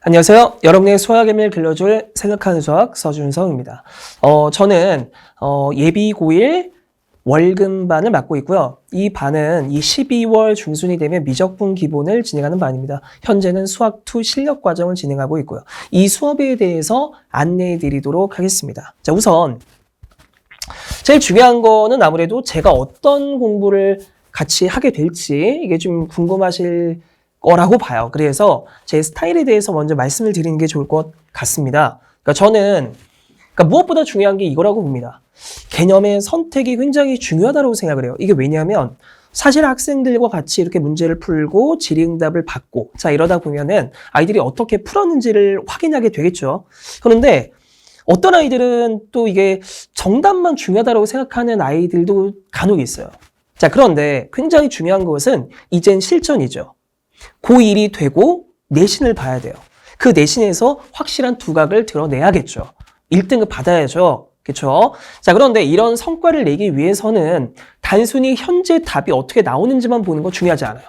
안녕하세요. 여러분의 수학의미를 길러줄 생각하는 수학 서준성입니다. 저는 예비 고1 월금반을 맡고 있고요. 이 반은 이 12월 중순이 되면 미적분 기본을 진행하는 반입니다. 현재는 수학2 실력 과정을 진행하고 있고요. 이 수업에 대해서 안내해 드리도록 하겠습니다. 자, 우선 제일 중요한 거는 아무래도 제가 어떤 공부를 같이 하게 될지 이게 좀 궁금하실 거라고 봐요. 그래서 제 스타일에 대해서 먼저 말씀을 드리는 게 좋을 것 같습니다. 그러니까 저는 무엇보다 중요한 게 이거라고 봅니다. 개념의 선택이 굉장히 중요하다고 생각을 해요. 이게 왜냐하면 사실 학생들과 같이 이렇게 문제를 풀고 질의응답을 받고 자 이러다 보면은 아이들이 어떻게 풀었는지를 확인하게 되겠죠. 그런데 어떤 아이들은 또 이게 정답만 중요하다고 생각하는 아이들도 간혹 있어요. 자, 그런데 굉장히 중요한 것은 이젠 실전이죠. 고1이 되고 내신을 봐야 돼요. 그 내신에서 확실한 두각을 드러내야겠죠. 1등급 받아야죠. 그렇죠? 자, 그런데 이런 성과를 내기 위해서는 단순히 현재 답이 어떻게 나오는지만 보는 거 중요하지 않아요.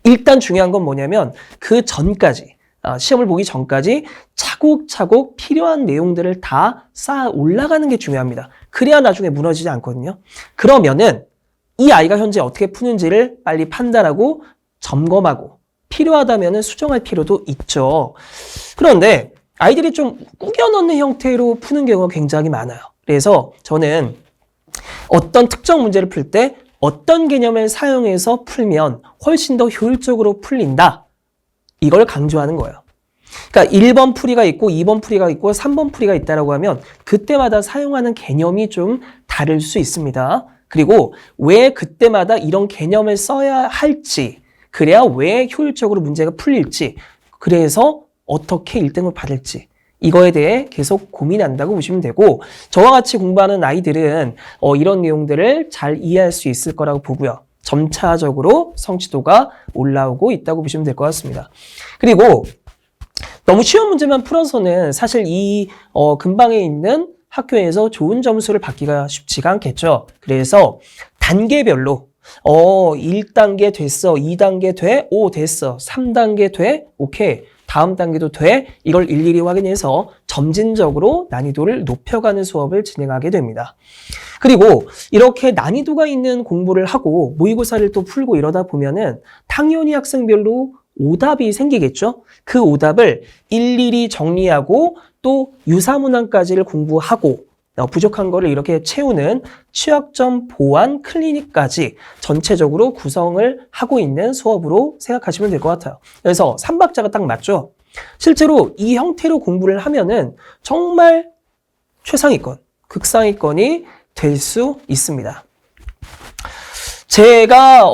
일단 중요한 건 뭐냐면 그 전까지 시험을 보기 전까지 차곡차곡 필요한 내용들을 다 쌓아 올라가는 게 중요합니다. 그래야 나중에 무너지지 않거든요. 그러면은 이 아이가 현재 어떻게 푸는지를 빨리 판단하고 점검하고 필요하다면 수정할 필요도 있죠. 그런데 아이들이 좀 꾸겨 넣는 형태로 푸는 경우가 굉장히 많아요. 그래서 저는 어떤 특정 문제를 풀 때 어떤 개념을 사용해서 풀면 훨씬 더 효율적으로 풀린다. 이걸 강조하는 거예요. 그러니까 1번 풀이가 있고 2번 풀이가 있고 3번 풀이가 있다고 하면 그때마다 사용하는 개념이 좀 다를 수 있습니다. 그리고 왜 그때마다 이런 개념을 써야 할지 그래야 왜 효율적으로 문제가 풀릴지 그래서 어떻게 1등을 받을지 이거에 대해 계속 고민한다고 보시면 되고 저와 같이 공부하는 아이들은 이런 내용들을 잘 이해할 수 있을 거라고 보고요. 점차적으로 성취도가 올라오고 있다고 보시면 될 것 같습니다. 그리고 너무 쉬운 문제만 풀어서는 사실 이 근방에 있는 학교에서 좋은 점수를 받기가 쉽지가 않겠죠. 그래서 단계별로 1단계 됐어, 2단계 돼, 오 됐어, 3단계 돼, 오케이, 다음 단계도 돼, 이걸 일일이 확인해서 점진적으로 난이도를 높여가는 수업을 진행하게 됩니다. 그리고 이렇게 난이도가 있는 공부를 하고 모의고사를 또 풀고 이러다 보면은 당연히 학생별로 오답이 생기겠죠? 그 오답을 일일이 정리하고 또 유사문항까지를 공부하고 부족한 거를 이렇게 채우는 취약점 보완 클리닉까지 전체적으로 구성을 하고 있는 수업으로 생각하시면 될 것 같아요. 그래서 3박자가 딱 맞죠? 실제로 이 형태로 공부를 하면은 정말 최상위권, 극상위권이 될 수 있습니다. 제가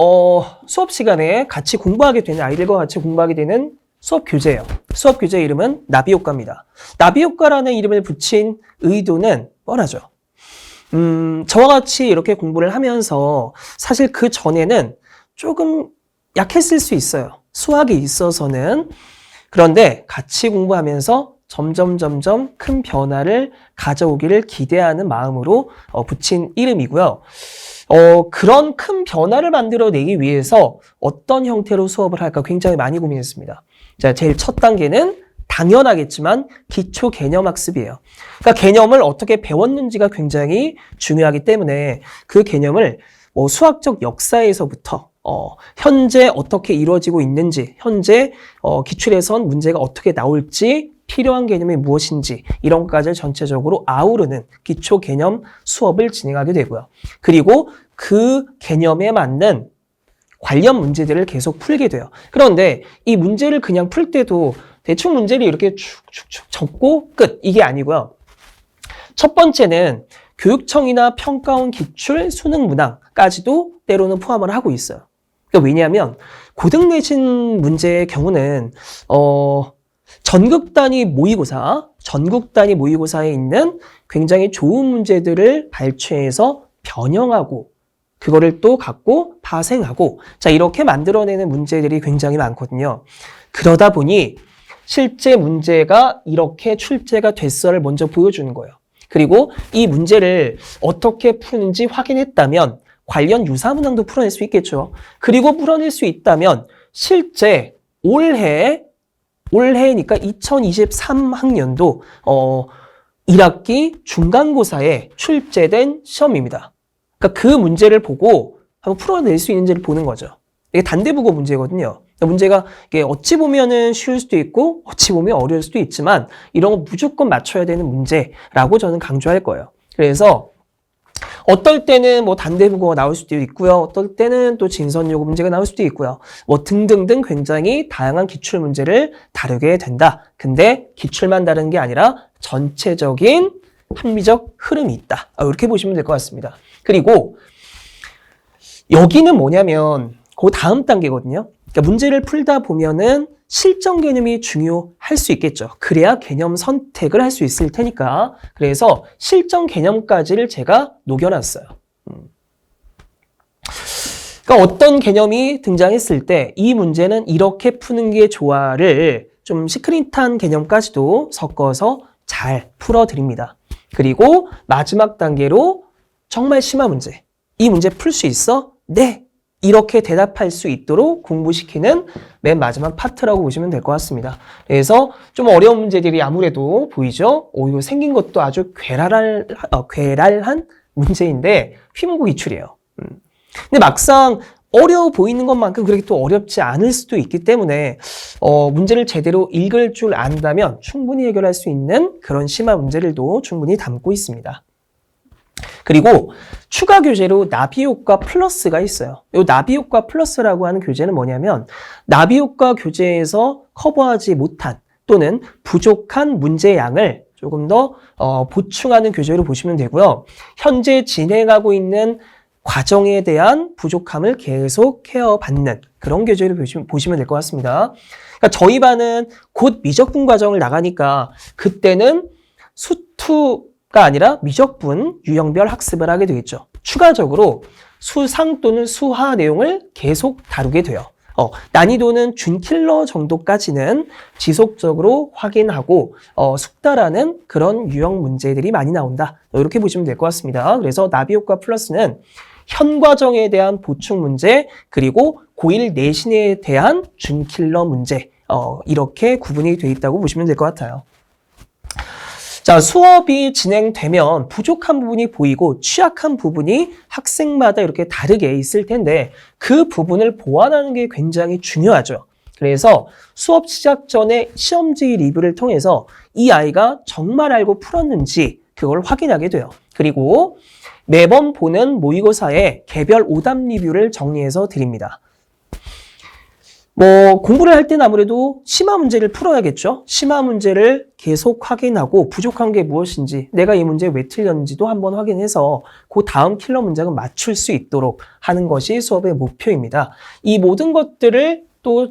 수업 시간에 같이 공부하게 되는 아이들과 같이 공부하게 되는 수업 교재예요. 수업 교재 이름은 나비효과입니다. 나비효과라는 이름을 붙인 의도는 뻔하죠. 저와 같이 이렇게 공부를 하면서 사실 그 전에는 조금 약했을 수 있어요. 수학에 있어서는. 그런데 같이 공부하면서 점점 큰 변화를 가져오기를 기대하는 마음으로 붙인 이름이고요. 그런 큰 변화를 만들어내기 위해서 어떤 형태로 수업을 할까 굉장히 많이 고민했습니다. 자, 제일 첫 단계는 당연하겠지만 기초 개념 학습이에요. 그러니까 개념을 어떻게 배웠는지가 굉장히 중요하기 때문에 그 개념을 수학적 역사에서부터 현재 어떻게 이루어지고 있는지, 현재 기출에선 문제가 어떻게 나올지, 필요한 개념이 무엇인지 이런 것까지 전체적으로 아우르는 기초 개념 수업을 진행하게 되고요. 그리고 그 개념에 맞는 관련 문제들을 계속 풀게 돼요. 그런데 이 문제를 그냥 풀 때도 대충 문제를 이렇게 축축축 적고 끝 이게 아니고요. 첫 번째는 교육청이나 평가원 기출 수능 문항까지도 때로는 포함을 하고 있어요. 그러니까 왜냐하면 고등 내신 문제의 경우는 전국 단위 모의고사에 있는 굉장히 좋은 문제들을 발췌해서 변형하고 그거를 또 갖고 파생하고 자 이렇게 만들어내는 문제들이 굉장히 많거든요. 그러다 보니 실제 문제가 이렇게 출제가 됐어를 먼저 보여주는 거예요. 그리고 이 문제를 어떻게 푸는지 확인했다면 관련 유사문항도 풀어낼 수 있겠죠. 그리고 풀어낼 수 있다면 실제 올해 올해니까 2023학년도 1학기 중간고사에 출제된 시험입니다. 그러니까 그 문제를 보고 한번 풀어낼 수 있는지를 보는 거죠. 이게 단대국어 문제거든요. 문제가 이게 어찌 보면은 쉬울 수도 있고 어찌 보면 어려울 수도 있지만 이런 거 무조건 맞춰야 되는 문제라고 저는 강조할 거예요. 그래서 어떨 때는 뭐 단대국어가 나올 수도 있고요. 어떨 때는 또 진선요구 문제가 나올 수도 있고요. 뭐 등등등 굉장히 다양한 기출 문제를 다루게 된다. 근데 기출만 다른 게 아니라 전체적인 합리적 흐름이 있다. 이렇게 보시면 될 것 같습니다. 그리고 여기는 뭐냐면 그 다음 단계거든요. 그러니까 문제를 풀다 보면은 실전 개념이 중요할 수 있겠죠. 그래야 개념 선택을 할 수 있을 테니까. 그래서 실전 개념까지를 제가 녹여놨어요. 그러니까 어떤 개념이 등장했을 때 이 문제는 이렇게 푸는 게 좋아를 좀 시크릿한 개념까지도 섞어서 잘 풀어드립니다. 그리고 마지막 단계로 정말 심화 문제. 이 문제 풀 수 있어? 네. 이렇게 대답할 수 있도록 공부시키는 맨 마지막 파트라고 보시면 될 것 같습니다. 그래서 좀 어려운 문제들이 아무래도 보이죠? 이거 생긴 것도 아주 괴랄한 문제인데 휘문고 기출이에요. 근데 막상 어려워 보이는 것만큼 그렇게 또 어렵지 않을 수도 있기 때문에 문제를 제대로 읽을 줄 안다면 충분히 해결할 수 있는 그런 심화 문제들도 충분히 담고 있습니다. 그리고 추가 교재로 나비효과 플러스가 있어요. 이 나비효과 플러스라고 하는 교재는 뭐냐면 나비효과 교재에서 커버하지 못한 또는 부족한 문제양을 조금 더 보충하는 교재로 보시면 되고요. 현재 진행하고 있는 과정에 대한 부족함을 계속 케어받는 그런 교재로 보시면 될 것 같습니다. 그러니까 저희 반은 곧 미적분 과정을 나가니까 그때는 수투가 아니라 미적분 유형별 학습을 하게 되겠죠. 추가적으로 수상 또는 수하 내용을 계속 다루게 돼요. 난이도는 준킬러 정도까지는 지속적으로 확인하고 숙달하는 그런 유형 문제들이 많이 나온다. 이렇게 보시면 될 것 같습니다. 그래서 나비효과 플러스는 현 과정에 대한 보충 문제 그리고 고1 내신에 대한 준킬러 문제 이렇게 구분이 되어 있다고 보시면 될 것 같아요. 자, 수업이 진행되면 부족한 부분이 보이고 취약한 부분이 학생마다 이렇게 다르게 있을 텐데 그 부분을 보완하는 게 굉장히 중요하죠. 그래서 수업 시작 전에 시험지 리뷰를 통해서 이 아이가 정말 알고 풀었는지 그걸 확인하게 돼요. 그리고 매번 보는 모의고사에 개별 오답 리뷰를 정리해서 드립니다. 공부를 할 때는 아무래도 심화 문제를 풀어야겠죠. 심화 문제를 계속 확인하고 부족한 게 무엇인지 내가 이 문제 왜 틀렸는지도 한번 확인해서 그 다음 킬러 문장은 맞출 수 있도록 하는 것이 수업의 목표입니다. 이 모든 것들을 또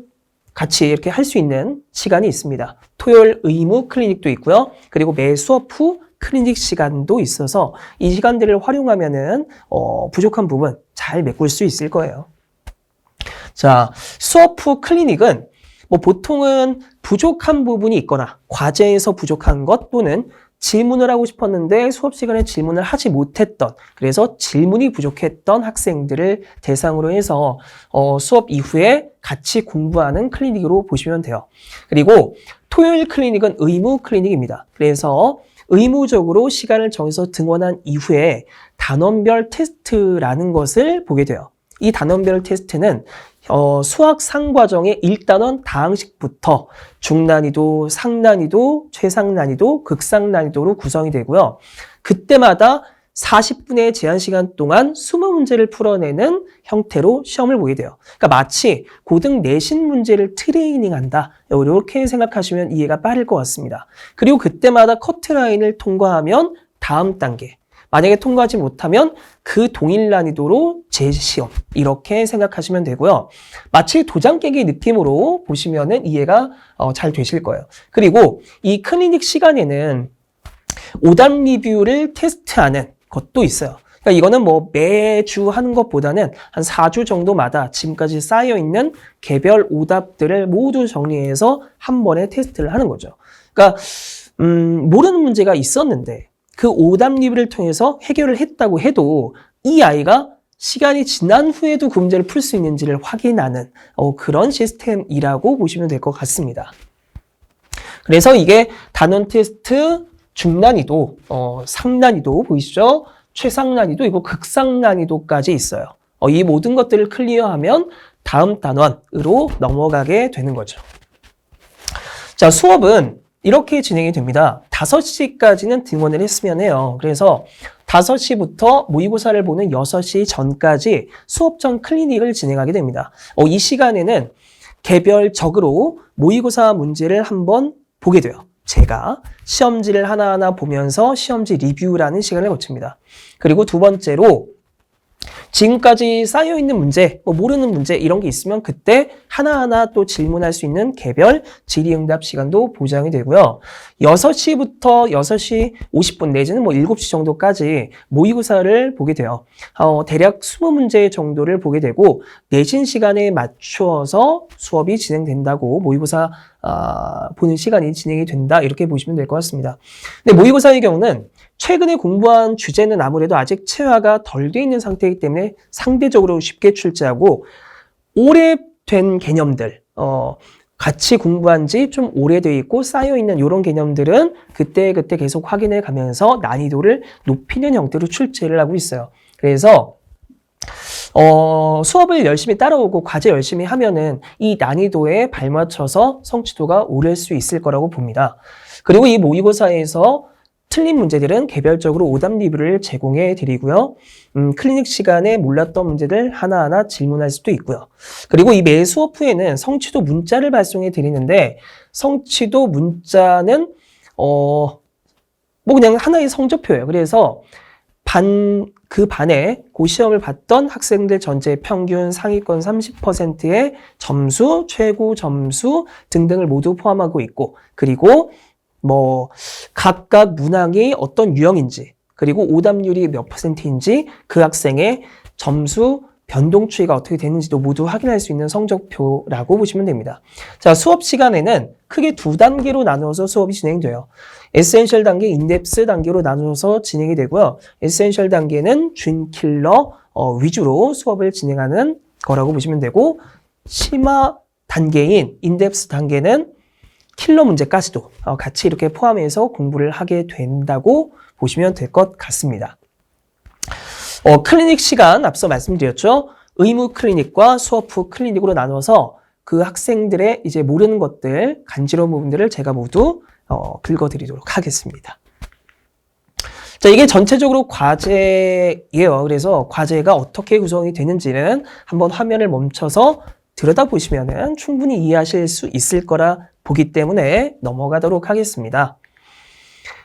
같이 이렇게 할 수 있는 시간이 있습니다. 토요일 의무 클리닉도 있고요. 그리고 매 수업 후 클리닉 시간도 있어서 이 시간들을 활용하면은 부족한 부분 잘 메꿀 수 있을 거예요. 자, 수업 후 클리닉은 보통은 부족한 부분이 있거나 과제에서 부족한 것 또는 질문을 하고 싶었는데 수업 시간에 질문을 하지 못했던 그래서 질문이 부족했던 학생들을 대상으로 해서 수업 이후에 같이 공부하는 클리닉으로 보시면 돼요. 그리고 토요일 클리닉은 의무 클리닉입니다. 그래서 의무적으로 시간을 정해서 등원한 이후에 단원별 테스트라는 것을 보게 돼요. 이 단원별 테스트는 수학 상과정의 1단원 다항식부터 중난이도, 상난이도, 최상난이도, 극상난이도로 구성이 되고요. 그때마다 40분의 제한 시간 동안 20문제를 풀어내는 형태로 시험을 보게 돼요. 그러니까 마치 고등 내신 문제를 트레이닝한다. 이렇게 생각하시면 이해가 빠를 것 같습니다. 그리고 그때마다 커트라인을 통과하면 다음 단계. 만약에 통과하지 못하면 그 동일 난이도로 재시험 이렇게 생각하시면 되고요. 마치 도장 깨기 느낌으로 보시면은 이해가 잘 되실 거예요. 그리고 이 클리닉 시간에는 오답 리뷰를 테스트하는 것도 있어요. 그러니까 이거는 매주 하는 것보다는 한 4주 정도마다 지금까지 쌓여있는 개별 오답들을 모두 정리해서 한 번에 테스트를 하는 거죠. 그러니까 모르는 문제가 있었는데 그 오답 리뷰를 통해서 해결을 했다고 해도 이 아이가 시간이 지난 후에도 그 문제를 풀 수 있는지를 확인하는 그런 시스템이라고 보시면 될 것 같습니다. 그래서 이게 단원 테스트 중난이도, 상난이도 보이시죠? 최상난이도, 이거 극상난이도까지 있어요. 이 모든 것들을 클리어하면 다음 단원으로 넘어가게 되는 거죠. 자, 수업은 이렇게 진행이 됩니다. 5시까지는 등원을 했으면 해요. 그래서 5시부터 모의고사를 보는 6시 전까지 수업 전 클리닉을 진행하게 됩니다. 이 시간에는 개별적으로 모의고사 문제를 한번 보게 돼요. 제가 시험지를 하나하나 보면서 시험지 리뷰라는 시간을 거칩니다. 그리고 두 번째로 지금까지 쌓여있는 문제, 모르는 문제 이런 게 있으면 그때 하나하나 또 질문할 수 있는 개별 질의응답 시간도 보장이 되고요. 6시부터 6시 50분 내지는 7시 정도까지 모의고사를 보게 돼요. 대략 20문제 정도를 보게 되고 내신 시간에 맞추어서 수업이 진행된다고 모의고사 보는 시간이 진행이 된다 이렇게 보시면 될 것 같습니다. 근데 모의고사의 경우는 최근에 공부한 주제는 아무래도 아직 체화가 덜 돼 있는 상태이기 때문에 상대적으로 쉽게 출제하고 오래된 개념들, 같이 공부한 지 좀 오래되어 있고 쌓여있는 이런 개념들은 그때그때 계속 확인해 가면서 난이도를 높이는 형태로 출제를 하고 있어요. 그래서 수업을 열심히 따라오고 과제 열심히 하면은 이 난이도에 발맞춰서 성취도가 오를 수 있을 거라고 봅니다. 그리고 이 모의고사에서 틀린 문제들은 개별적으로 오답 리뷰를 제공해 드리고요. 클리닉 시간에 몰랐던 문제들 하나하나 질문할 수도 있고요. 그리고 이 매 수업 후에는 성취도 문자를 발송해 드리는데 성취도 문자는 그냥 하나의 성적표예요. 그래서 그 반에 시험을 봤던 학생들 전체 평균 상위권 30%의 점수, 최고 점수 등등을 모두 포함하고 있고 그리고 각각 문항이 어떤 유형인지 그리고 오답률이 몇 %인지 그 학생의 점수 변동 추이가 어떻게 되는지도 모두 확인할 수 있는 성적표라고 보시면 됩니다. 자, 수업 시간에는 크게 2단계로 나누어서 수업이 진행돼요. 에센셜 단계, 인덱스 단계로 나누어서 진행이 되고요. 에센셜 단계는 준 킬러 위주로 수업을 진행하는 거라고 보시면 되고 심화 단계인 인덱스 단계는 킬러 문제까지도 같이 이렇게 포함해서 공부를 하게 된다고 보시면 될 것 같습니다. 클리닉 시간 앞서 말씀드렸죠. 의무 클리닉과 수업 후 클리닉으로 나눠서 그 학생들의 이제 모르는 것들, 간지러운 부분들을 제가 모두 긁어드리도록 하겠습니다. 자, 이게 전체적으로 과제예요. 그래서 과제가 어떻게 구성이 되는지는 한번 화면을 멈춰서 들여다보시면 충분히 이해하실 수 있을 거라 보기 때문에 넘어가도록 하겠습니다.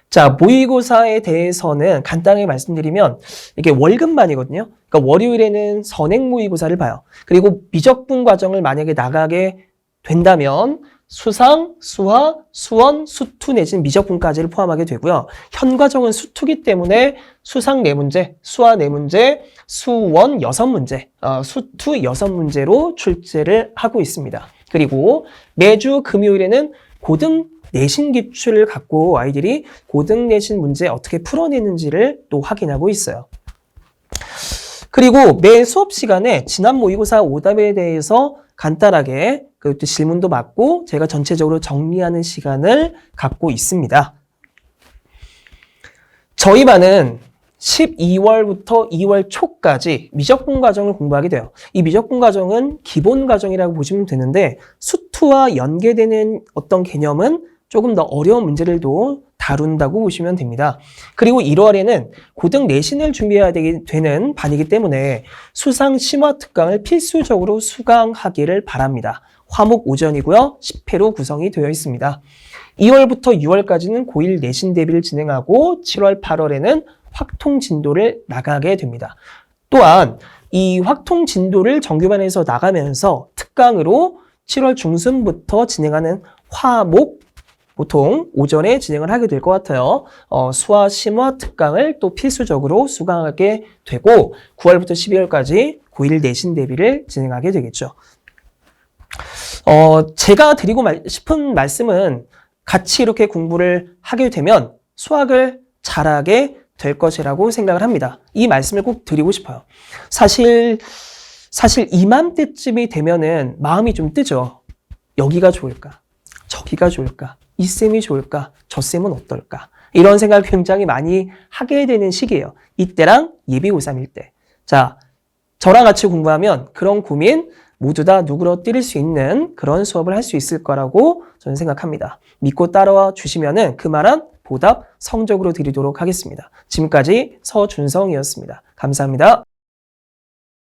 자, 모의고사에 대해서는 간단하게 말씀드리면 이게 월급만이거든요. 그러니까 월요일에는 선행 모의고사를 봐요. 그리고 미적분 과정을 만약에 나가게 된다면 수상, 수화, 수원, 수투 내지는 미적분까지를 포함하게 되고요. 현 과정은 수투기 때문에 수상 4문제, 수화 4문제, 수원 6문제, 수투 6문제로 출제를 하고 있습니다. 그리고 매주 금요일에는 고등 내신 기출을 갖고 아이들이 고등 내신 문제 어떻게 풀어내는지를 또 확인하고 있어요. 그리고 매 수업 시간에 지난 모의고사 오답에 대해서 간단하게 그것도 질문도 받고 제가 전체적으로 정리하는 시간을 갖고 있습니다. 저희 반은 12월부터 2월 초까지 미적분 과정을 공부하게 돼요. 이 미적분 과정은 기본 과정이라고 보시면 되는데 수투와 연계되는 어떤 개념은 조금 더 어려운 문제들도 다룬다고 보시면 됩니다. 그리고 1월에는 고등 내신을 준비해야 되는 반이기 때문에 수상 심화 특강을 필수적으로 수강하기를 바랍니다. 화목 오전이고요. 10회로 구성이 되어 있습니다. 2월부터 6월까지는 고1 내신 대비를 진행하고 7월, 8월에는 확통 진도를 나가게 됩니다. 또한 이 확통 진도를 정규반에서 나가면서 특강으로 7월 중순부터 진행하는 화목 보통 오전에 진행을 하게 될 것 같아요. 수화 심화 특강을 또 필수적으로 수강하게 되고 9월부터 12월까지 고1 내신 대비를 진행하게 되겠죠. 제가 드리고 싶은 말씀은 같이 이렇게 공부를 하게 되면 수학을 잘하게 될 것이라고 생각을 합니다. 이 말씀을 꼭 드리고 싶어요. 사실 이맘때쯤이 되면은 마음이 좀 뜨죠. 여기가 좋을까? 저기가 좋을까? 이 쌤이 좋을까? 저 쌤은 어떨까? 이런 생각을 굉장히 많이 하게 되는 시기예요. 이때랑 예비 고3일 때. 자, 저랑 같이 공부하면 그런 고민 모두 다 누그러뜨릴 수 있는 그런 수업을 할 수 있을 거라고 저는 생각합니다. 믿고 따라와 주시면은 그만한 보답 성적으로 드리도록 하겠습니다. 지금까지 서준성이었습니다. 감사합니다.